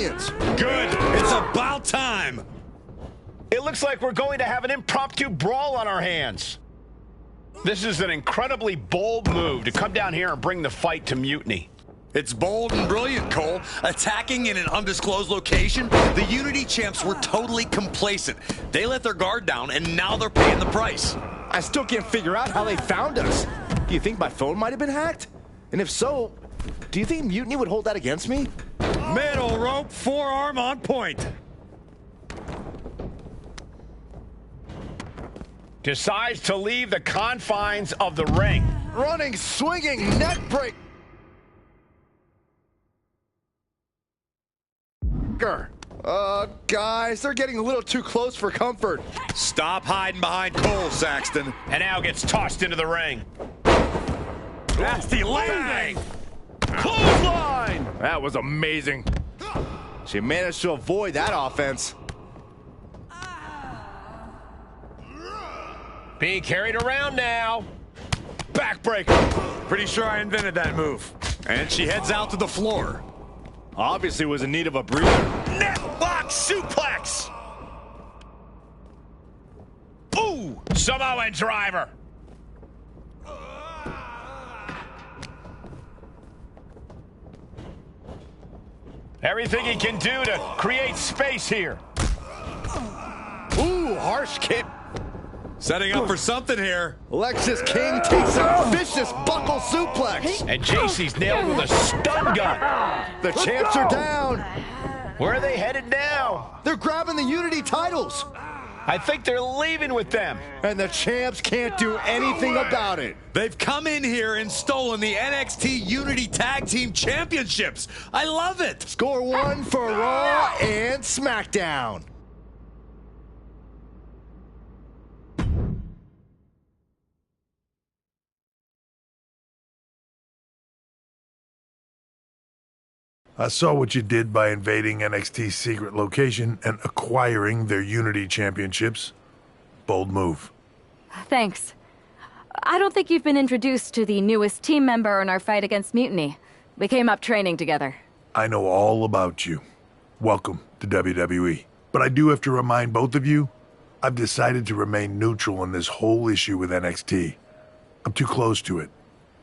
Good. It's about time. It looks like we're going to have an impromptu brawl on our hands. This is an incredibly bold move to come down here and bring the fight to Mutiny. It's bold and brilliant, Cole. Attacking in an undisclosed location, the Unity champs were totally complacent. They let their guard down, and now they're paying the price. I still can't figure out how they found us. Do you think my phone might have been hacked? And if so, do you think Mutiny would hold that against me? Middle rope, forearm on point. Decides to leave the confines of the ring. Running, swinging, neck break. Guys, they're getting a little too close for comfort. Stop hiding behind Cole, Saxton. And now gets tossed into the ring. Nasty landing. Clothesline! That was amazing. She managed to avoid that offense. Being carried around now. Backbreaker. Pretty sure I invented that move. And she heads out to the floor. Obviously was in need of a breather. Necklock suplex. Ooh, Samoan driver. Everything he can do to create space here. Ooh, harsh kick. Setting up for something here. Lexus King takes a vicious buckle suplex. And JC's nailed with a stun gun. The champs are down. Where are they headed now? They're grabbing the Unity titles. I think they're leaving with them. And the champs can't do anything about it. They've come in here and stolen the NXT Unity Tag Team Championships. I love it. Score one for Raw and SmackDown. I saw what you did by invading NXT's secret location and acquiring their Unity championships. Bold move. Thanks. I don't think you've been introduced to the newest team member in our fight against Mutiny. We came up training together. I know all about you. Welcome to WWE. But I do have to remind both of you, I've decided to remain neutral in this whole issue with NXT. I'm too close to it.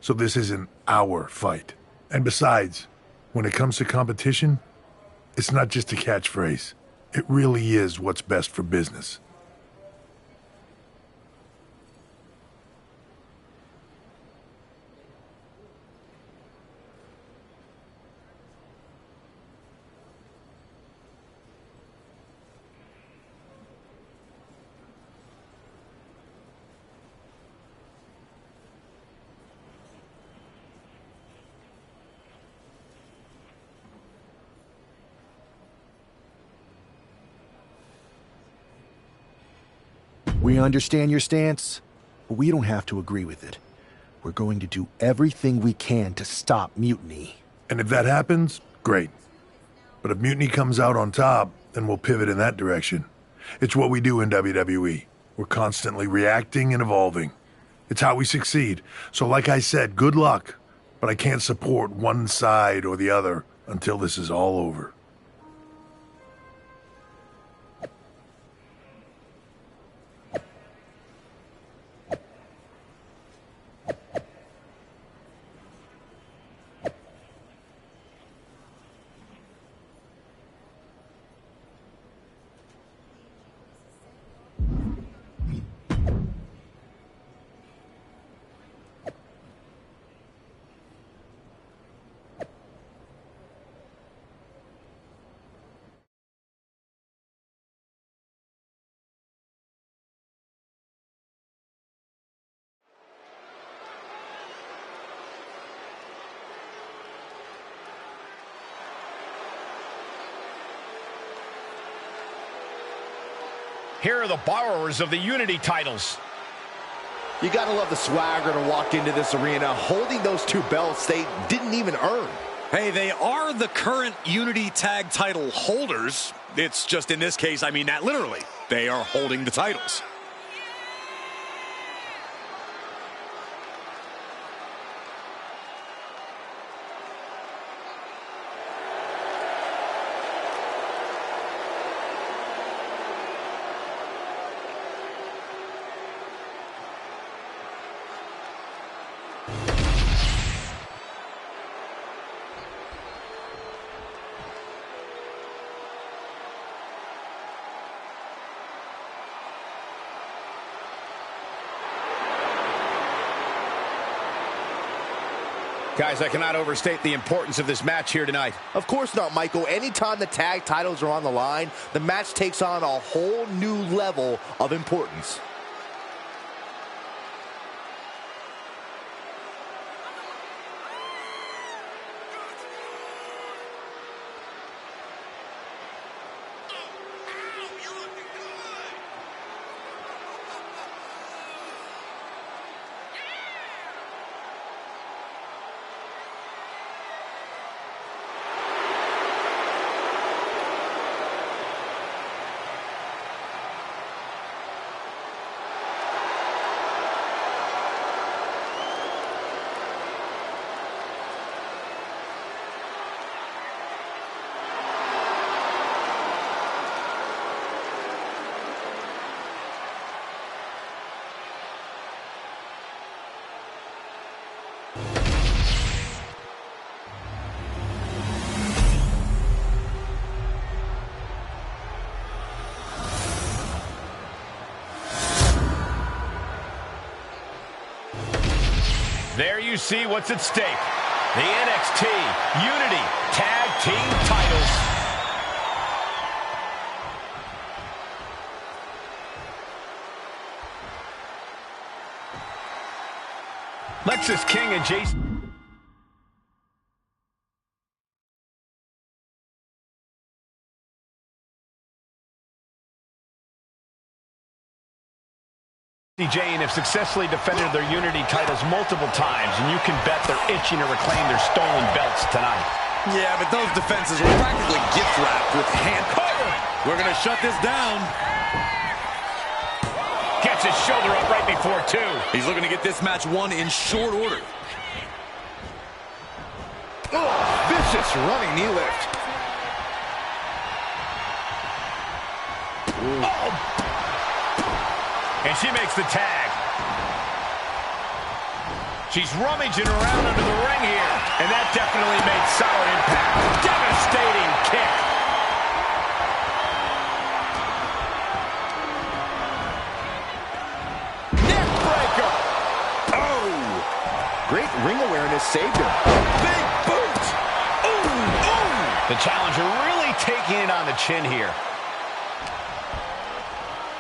So this isn't our fight. And besides, when it comes to competition, it's not just a catchphrase. It really is what's best for business. We understand your stance, but we don't have to agree with it. We're going to do everything we can to stop Mutiny. And if that happens, great. But if Mutiny comes out on top, then we'll pivot in that direction. It's what we do in WWE. We're constantly reacting and evolving. It's how we succeed. So like I said, good luck. But I can't support one side or the other until this is all over. Here are the borrowers of the Unity titles. You gotta love the swagger to walk into this arena holding those two belts they didn't even earn. Hey, they are the current Unity Tag title holders. It's just in this case, I mean that literally. They are holding the titles. Guys, I cannot overstate the importance of this match here tonight. Of course not, Michael. Anytime the tag titles are on the line, the match takes on a whole new level of importance. There you see what's at stake. The NXT Unity Tag Team titles. Lexis King and Jason Jane have successfully defended their Unity titles multiple times, and you can bet they're itching to reclaim their stolen belts tonight. Yeah, but those defenses were practically gift wrapped with hand. We're going to shut this down. Gets his shoulder up right before two. He's looking to get this match won in short order. Oh, vicious running knee lift. Oh. And she makes the tag. She's rummaging around under the ring here. And that definitely made solid impact. Devastating kick. Neck breaker. Oh! Great ring awareness saved her. Big boot. Ooh, ooh. The challenger really taking it on the chin here.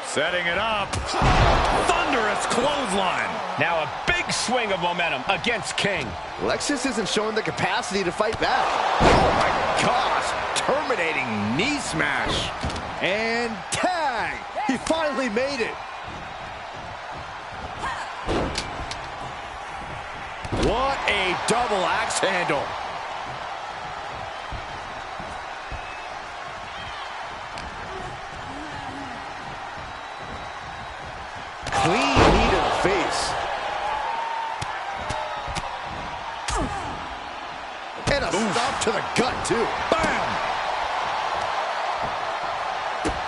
Setting it up. Thunderous clothesline. Now a big swing of momentum against King. Lexis isn't showing the capacity to fight back. Oh my gosh. Terminating knee smash. And tag. He finally made it. What a double axe handle. Clean knee to the face. And a stop to the gut, too. Bam!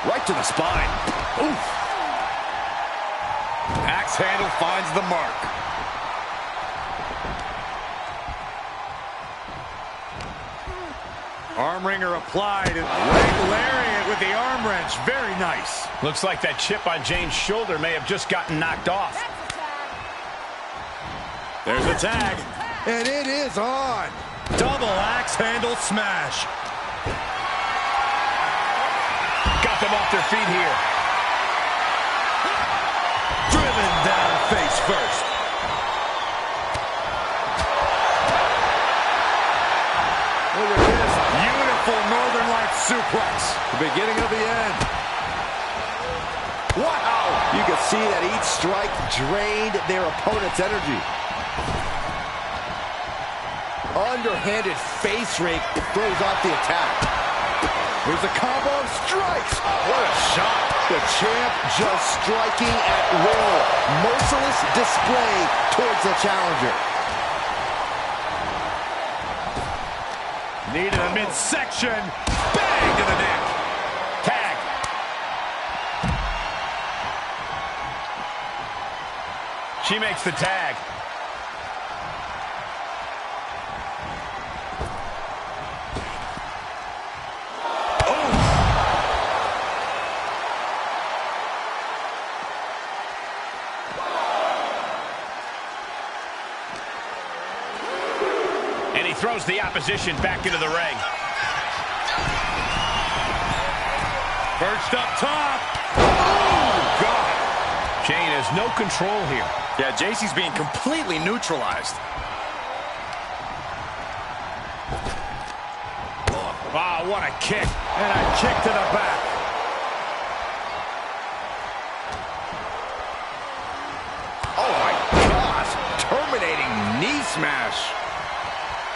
Right to the spine. Oof. Axe handle finds the mark. Arm wringer applied, and great lariat with the arm wrench. Very nice. Looks like that chip on Jane's shoulder may have just gotten knocked off. There's a tag. And it is on. Double axe handle smash. Got them off their feet here. Driven down face first. Look at this. Beautiful Northern Lights suplex. The beginning of the end. Wow! You can see that each strike drained their opponent's energy. Underhanded face rake throws off the attack. Here's a combo of strikes. What a shot. The champ just striking at will. Merciless display towards the challenger. Knee to the midsection. Bang to the neck. Tag. She makes the tag. throws the opposition back into the ring. Perched up top. Oh, God. Shane has no control here. Yeah, JC's being completely neutralized. Wow, what a kick. And a kick to the back. Oh, my gosh. Terminating knee smash.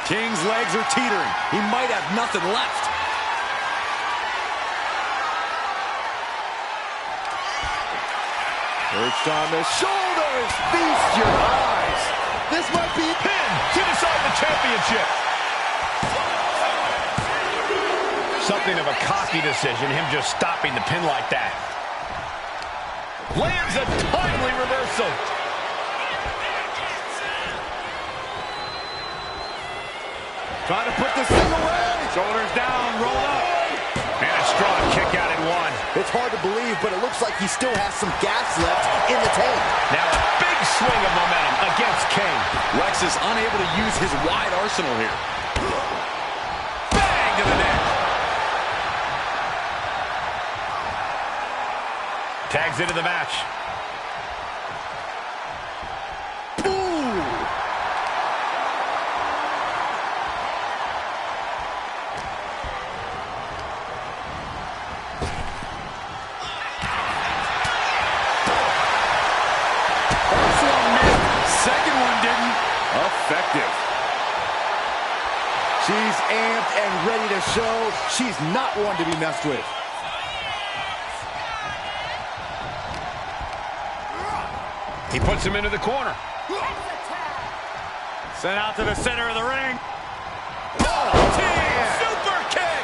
King's legs are teetering. He might have nothing left. Perched on the shoulders. Feast your eyes. This might be Pin to decide the championship. Something of a cocky decision, him just stopping the pin like that. Lands a timely reversal. trying to put this thing away. Shoulders down, roll up. And a strong kick out at one. It's hard to believe, but it looks like he still has some gas left in the tank. Now a big swing of momentum against King. Lex is unable to use his wide arsenal here. Bang to the neck. Tags into the match. Second one didn't. Effective. She's amped and ready to show she's not one to be messed with. He puts him into the corner. Sent out to the center of the ring. Oh, Team super kick.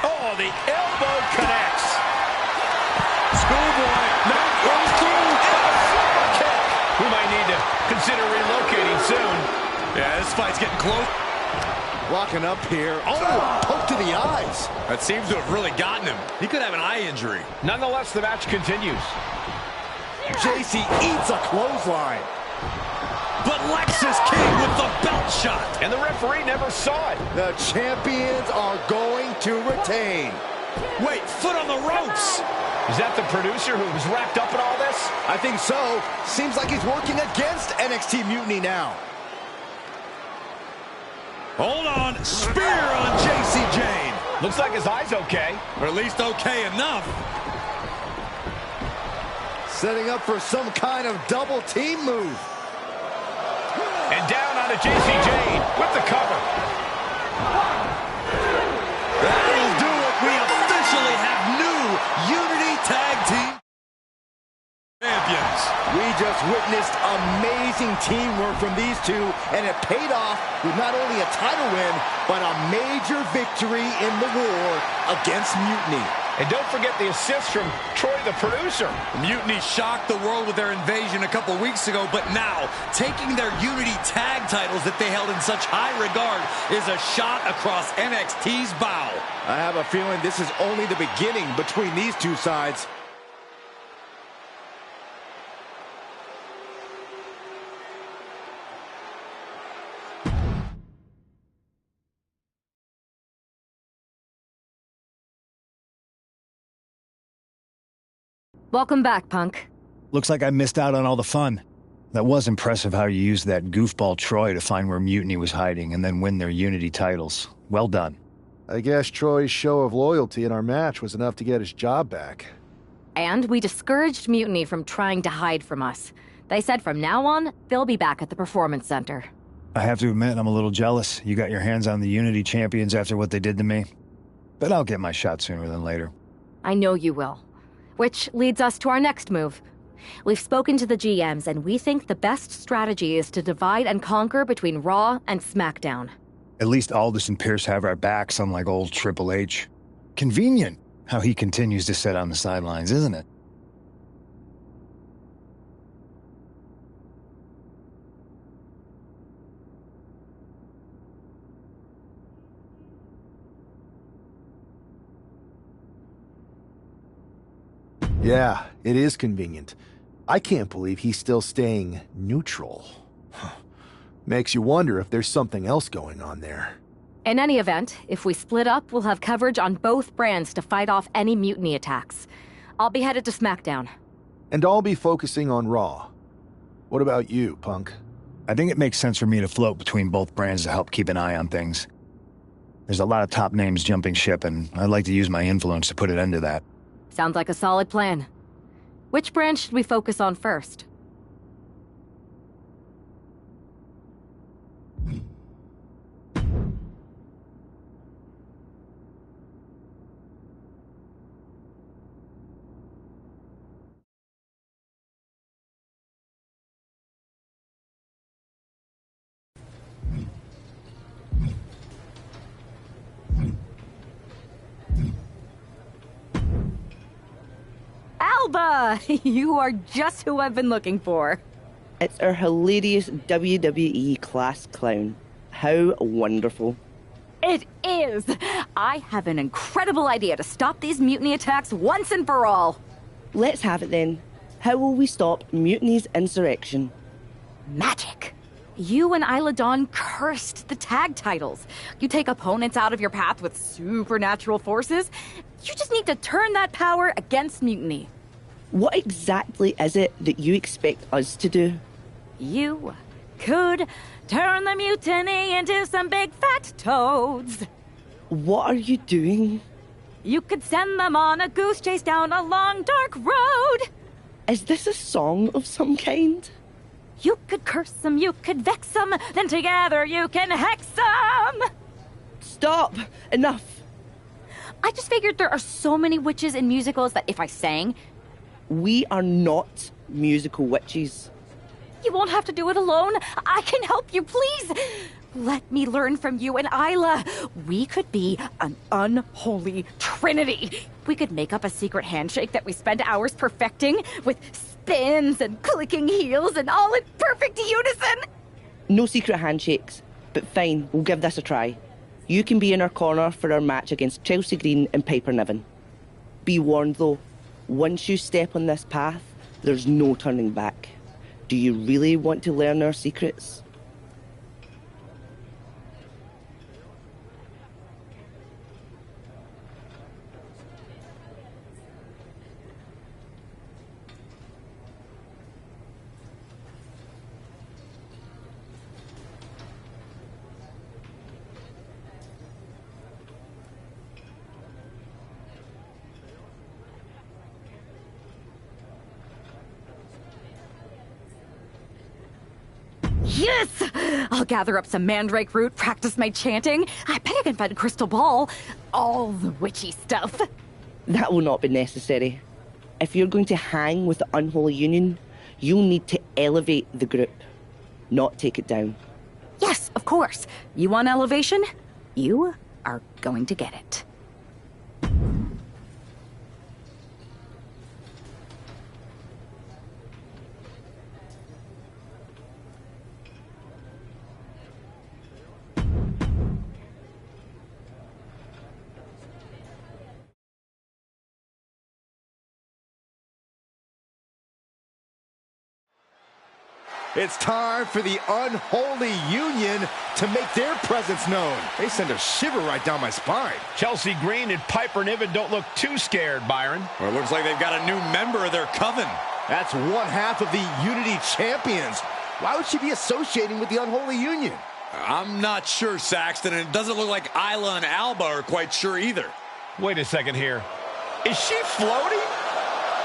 oh, the elbow connects. Schoolboy. No, goes through. Super kick. We might need to consider relocating soon. Yeah, this fight's getting close. Locking up here. Oh, poke to the eyes. That seems to have really gotten him. He could have an eye injury. Nonetheless, the match continues. JC eats a clothesline. But Lex is king with the belt shot. And the referee never saw it. The champions are going to retain. Wait, foot on the ropes. Is that the producer who was wrapped up in all this? I think so. Seems like he's working against NXT Mutiny now. Hold on. Spear on JC Jane. Looks like his eye's okay. Or at least okay enough. Setting up for some kind of double team move. And down onto JC Jane with the cover. That'll do it. We officially have new Unity Tag Team champions. We just witnessed amazing teamwork from these two, and it paid off with not only a title win, but a major victory in the war against Mutiny. And don't forget the assist from Troy, the producer. Mutiny shocked the world with their invasion a couple weeks ago, but now taking their Unity tag titles that they held in such high regard is a shot across NXT's bow. I have a feeling this is only the beginning between these two sides. Welcome back, Punk. Looks like I missed out on all the fun. That was impressive how you used that goofball Troy to find where Mutiny was hiding and then win their Unity titles. Well done. I guess Troy's show of loyalty in our match was enough to get his job back. And we discouraged Mutiny from trying to hide from us. They said from now on, they'll be back at the Performance Center. I have to admit, I'm a little jealous. You got your hands on the Unity champions after what they did to me. But I'll get my shot sooner than later. I know you will. Which leads us to our next move. We've spoken to the GMs, and we think the best strategy is to divide and conquer between Raw and SmackDown. At least Aldous and Pierce have our backs, unlike old Triple H. Convenient how he continues to sit on the sidelines, isn't it? Yeah, it is convenient. I can't believe he's still staying neutral. Makes you wonder if there's something else going on there. In any event, if we split up, we'll have coverage on both brands to fight off any mutiny attacks. I'll be headed to SmackDown. And I'll be focusing on Raw. What about you, Punk? I think it makes sense for me to float between both brands to help keep an eye on things. There's a lot of top names jumping ship, and I'd like to use my influence to put an end to that. Sounds like a solid plan. Which brand should we focus on first? Alba! You are just who I've been looking for. It's our hilarious WWE class clown. How wonderful. It is! I have an incredible idea to stop these mutiny attacks once and for all. Let's have it then. How will we stop Mutiny's insurrection? Magic. You and Isla Dawn cursed the tag titles. You take opponents out of your path with supernatural forces. You just need to turn that power against Mutiny. What exactly is it that you expect us to do? You could turn the mutiny into some big fat toads. What are you doing? You could send them on a goose chase down a long, dark road. Is this a song of some kind? You could curse them, you could vex them, then together you can hex them. Stop! Enough! I just figured there are so many witches in musicals that if I sang... We are not musical witches. You won't have to do it alone. I can help you, please. Let me learn from you and Isla. We could be an unholy trinity. We could make up a secret handshake that we spend hours perfecting with spins and clicking heels and all in perfect unison. No secret handshakes, but fine, we'll give this a try. You can be in our corner for our match against Chelsea Green and Piper Niven. Be warned though, once you step on this path, there's no turning back. Do you really want to learn our secrets? Yes! I'll gather up some mandrake root, practice my chanting. I bet I can find a crystal ball. All the witchy stuff. That will not be necessary. If you're going to hang with the Unholy Union, you'll need to elevate the group, not take it down. Yes, of course. You want elevation? You are going to get it. It's time for the Unholy Union to make their presence known. They send a shiver right down my spine. Chelsea Green and Piper Niven don't look too scared, Byron. Well, it looks like they've got a new member of their coven. That's one half of the Unity Champions. Why would she be associating with the Unholy Union? I'm not sure, Saxton, and it doesn't look like Isla and Alba are quite sure either. Wait a second here. Is she floating?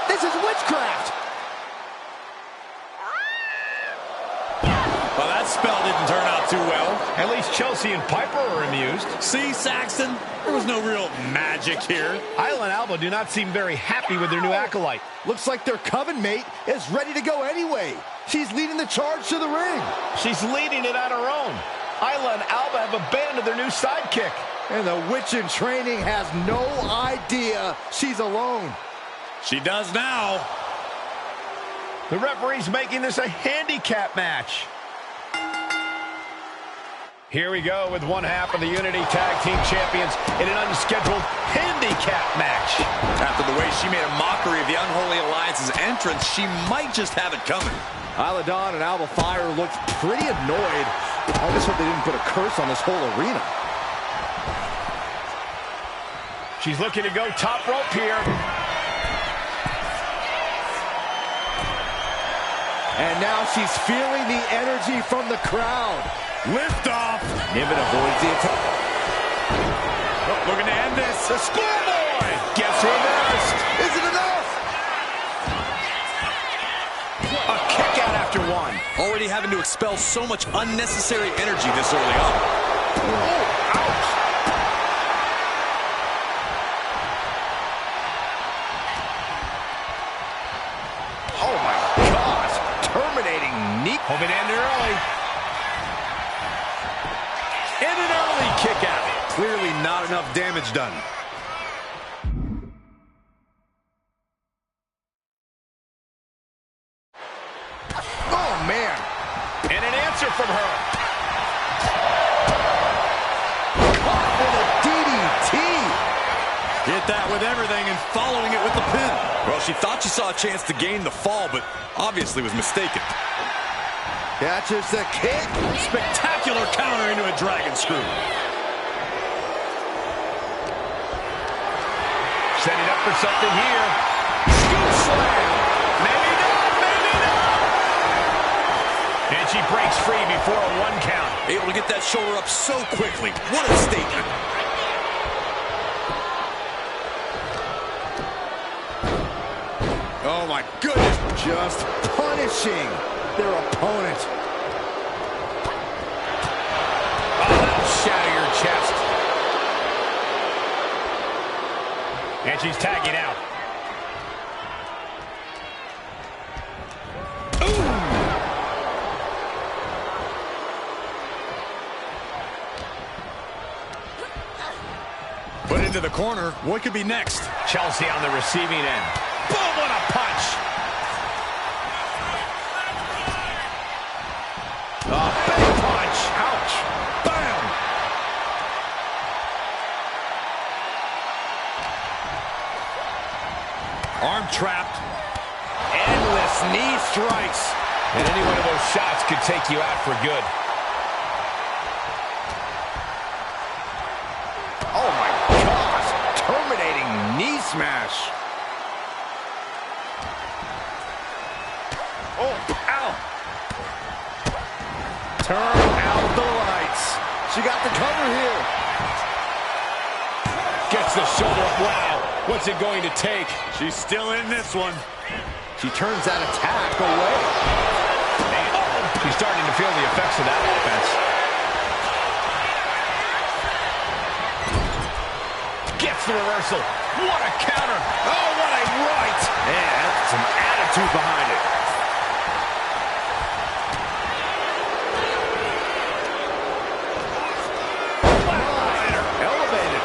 This is witchcraft. Well, that spell didn't turn out too well. At least Chelsea and Piper are amused. See, Saxton? There was no real magic here. Isla and Alba do not seem very happy with their new acolyte. Looks like their coven mate is ready to go anyway. She's leading the charge to the ring. She's leading it on her own. Isla and Alba have abandoned their new sidekick. And the witch in training has no idea she's alone. She does now. The referee's making this a handicap match. Here we go with one half of the Unity Tag Team Champions in an unscheduled handicap match. After the way she made a mockery of the Unholy Alliance's entrance, she might just have it coming. Isla Dawn and Alba Fire looked pretty annoyed. I just hope they didn't put a curse on this whole arena. She's looking to go top rope here. And now she's feeling the energy from the crowd. Lift off. Niven avoids the attack. Oh, looking to end this. The schoolboy Gets reversed. Is it enough? A kick out after one. already having to expel so much unnecessary energy this early on. Oh, ouch. Oh, my gosh. Terminating knee. Hoping to end it early. And an early kick out. Clearly not enough damage done. Oh, man. And an answer from her. Caught with a DDT. Hit that with everything and following it with the pin. Well, she thought she saw a chance to gain the fall, but obviously was mistaken. Catches the kick. Spectacular counter into a dragon screw. Setting up for something here. Scoop slam. Maybe not, maybe not. And she breaks free before a 1 count. Able to get that shoulder up so quickly. What a statement. Oh, my goodness. Just punishing their opponent. Oh, that'll shatter your chest. And she's tagging out. Ooh! Put into the corner. What could be next? Chelsea on the receiving end. Boom, what a punch! A big punch. Ouch. Bam! Arm trapped. Endless knee strikes. And any one of those shots could take you out for good. Oh, my gosh. Terminating knee smash. Oh, ow. Turn out the lights. She got the cover here. Gets the shoulder up. Wow. What's it going to take? She's still in this one. She turns that attack away. She's starting to feel the effects of that offense. Gets the reversal. What a counter. Oh, what a right. Man, that's some attitude behind it. Elevated.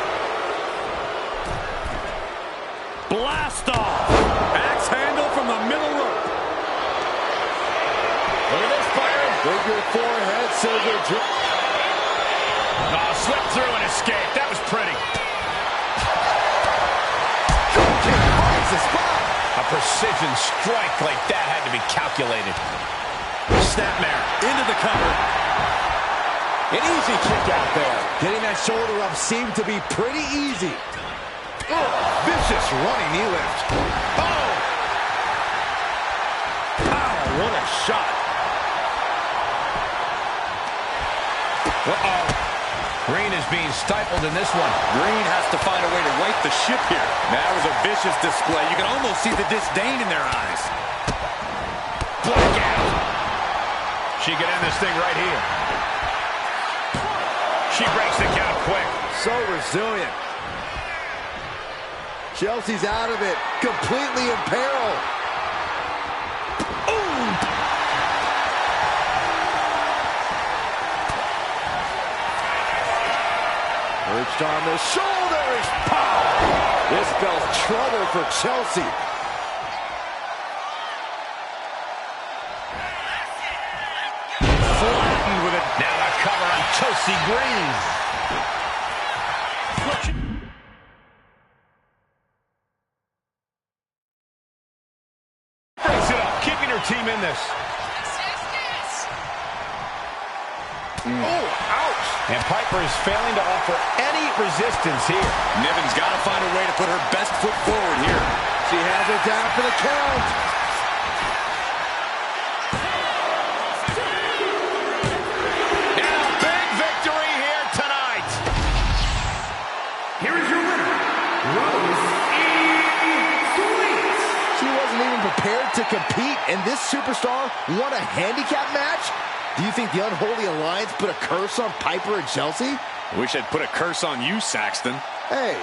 Blast off. Axe handle from the middle rope. Look at this, Byron. Figure forehead, silver drip. Oh, slipped through and escaped. That was pretty. Finds the spot. A precision strike like that had to be calculated. Snapmare into the cover. An easy kick out there. Getting that shoulder up seemed to be pretty easy. Oh, vicious running knee lift. Oh! Pow, what a shot. Uh-oh. Green is being stifled in this one. Green has to find a way to right the ship here. That was a vicious display. You can almost see the disdain in their eyes. Blackout. She could end this thing right here. She breaks the count quick. So resilient. Chelsea's out of it, completely in peril. Ooh! Perched on the shoulders. Pow! This spells trouble for Chelsea. Flattened with it. Now the cover on Chelsea Green. Breaks it up, keeping her team in this. Oh, ouch! And Piper is failing to offer any resistance here. Niven's got to find a way to put her best foot forward here. She has it down for the count. And a big victory here tonight. Here is your winner, Rosie. She wasn't even prepared to compete, and this superstar won a handicap match? Do you think the Unholy Alliance put a curse on Piper and Chelsea? Wish I'd put a curse on you, Saxton. Hey.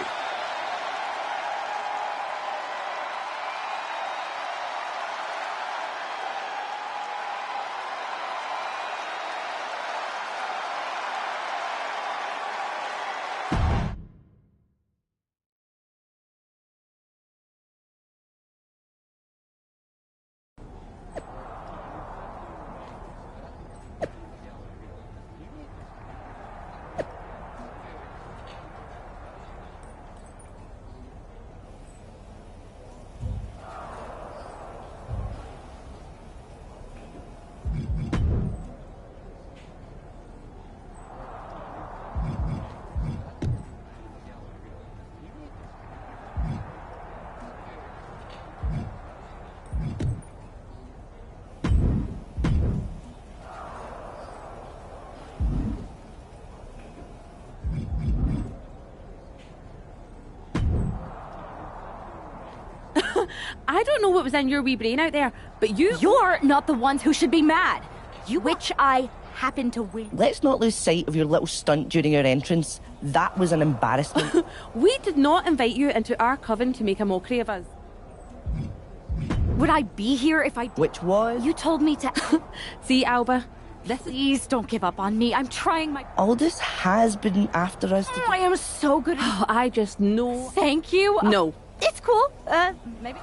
I don't know what was in your wee brain out there, but You're not the ones who should be mad. Which I happen to win. Let's not lose sight of your little stunt during your entrance. That was an embarrassment. We did not invite you into our coven to make a mockery of us. Would I be here if I... Which was? You told me to... See, Alba, Please don't give up on me. I'm trying my... Aldous has been after us. I am so good at... I just know. Thank you. No. It's cool. Maybe...